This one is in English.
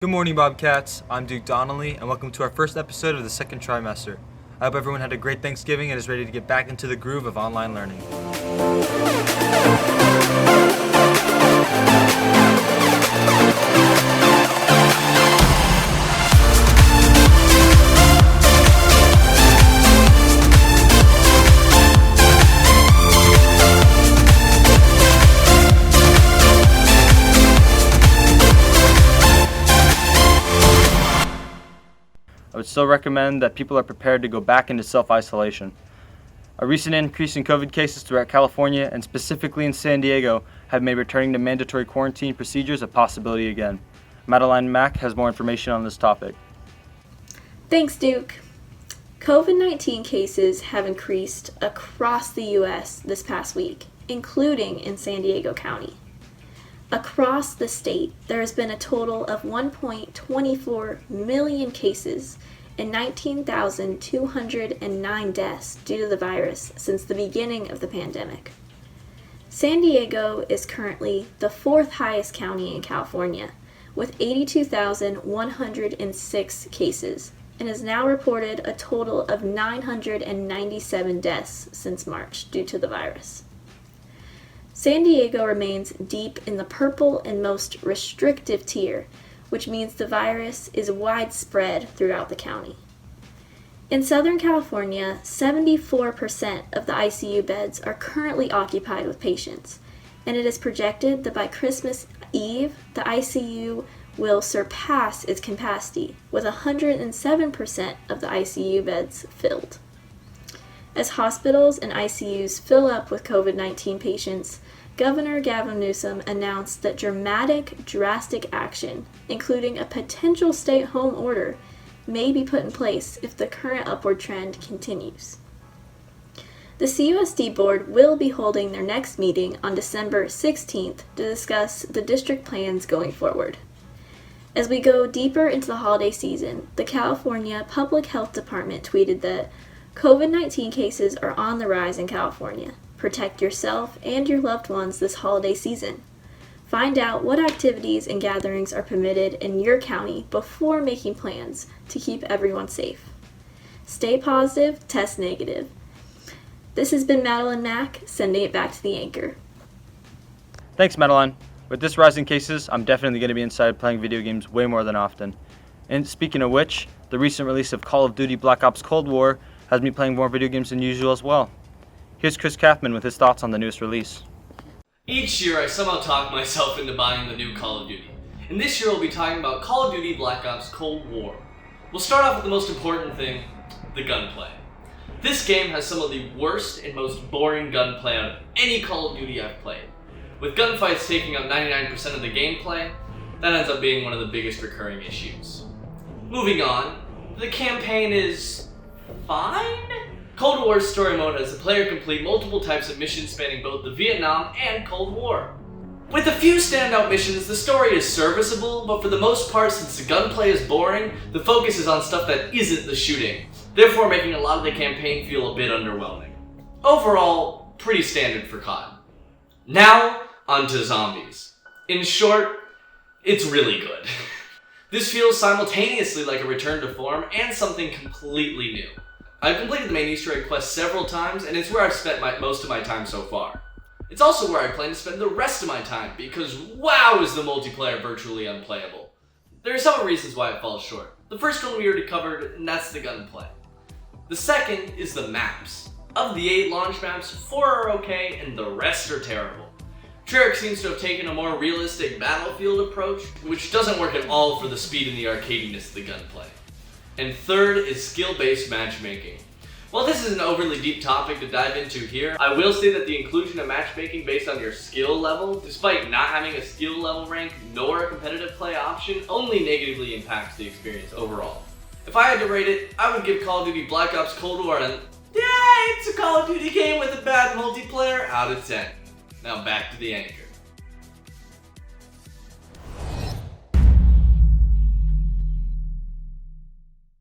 Good morning, Bobcats. I'm Duke Donnelley, and welcome to our first episode of the second trimester. I hope everyone had a great Thanksgiving and is ready to get back into the groove of online learning. I would still recommend that people are prepared to go back into self-isolation. A recent increase in COVID cases throughout California and specifically in San Diego have made returning to mandatory quarantine procedures a possibility again. Madeline Mack has more information on this topic. Thanks, Duke. COVID-19 cases have increased across the U.S. this past week, including in San Diego County. Across the state, there has been a total of 1.24 million cases and 19,209 deaths due to the virus since the beginning of the pandemic. San Diego is currently the fourth highest county in California, with 82,106 cases, and has now reported a total of 997 deaths since March due to the virus. San Diego remains deep in the purple and most restrictive tier, which means the virus is widespread throughout the county. In Southern California, 74% of the ICU beds are currently occupied with patients, and it is projected that by Christmas Eve, the ICU will surpass its capacity, with 107% of the ICU beds filled. As hospitals and ICUs fill up with COVID-19 patients, Governor Gavin Newsom announced that drastic action, including a potential stay-at-home order, may be put in place if the current upward trend continues. The CUSD board will be holding their next meeting on December 16th to discuss the district plans going forward. As we go deeper into the holiday season, the California Public Health Department tweeted that COVID-19 cases are on the rise in California. Protect yourself and your loved ones this holiday season. Find out what activities and gatherings are permitted in your county before making plans to keep everyone safe. Stay positive, test negative. This has been Madeline Mack, sending it back to the anchor. Thanks, Madeline. With this rise in cases, I'm definitely going to be inside playing video games way more than often. And speaking of which, the recent release of Call of Duty Black Ops Cold War has me playing more video games than usual as well. Here's Kathman with his thoughts on the newest release. Each year I somehow talk myself into buying the new Call of Duty. And this year we'll be talking about Call of Duty Black Ops Cold War. We'll start off with the most important thing, the gunplay. This game has some of the worst and most boring gunplay out of any Call of Duty I've played. With gunfights taking up 99% of the gameplay, that ends up being one of the biggest recurring issues. Moving on, the campaign is fine? Cold War's story mode has the player complete multiple types of missions spanning both the Vietnam and Cold War. With a few standout missions, the story is serviceable, but for the most part, since the gunplay is boring, the focus is on stuff that isn't the shooting, therefore making a lot of the campaign feel a bit underwhelming. Overall, pretty standard for COD. Now, onto zombies. In short, it's really good. This feels simultaneously like a return to form and something completely new. I've completed the main Easter egg quest several times, and it's where I've spent most of my time so far. It's also where I plan to spend the rest of my time, because wow is the multiplayer virtually unplayable. There are several reasons why it falls short. The first one we already covered, and that's the gunplay. The second is the maps. Of the 8 launch maps, 4 are okay, and the rest are terrible. Treyarch seems to have taken a more realistic battlefield approach, which doesn't work at all for the speed and the arcadiness of the gunplay. And third is skill-based matchmaking. While this is an overly deep topic to dive into here, I will say that the inclusion of matchmaking based on your skill level, despite not having a skill level rank nor a competitive play option, only negatively impacts the experience overall. If I had to rate it, I would give Call of Duty Black Ops Cold War an it's a Call of Duty game with a bad multiplayer out of 10. Now back to the anchor.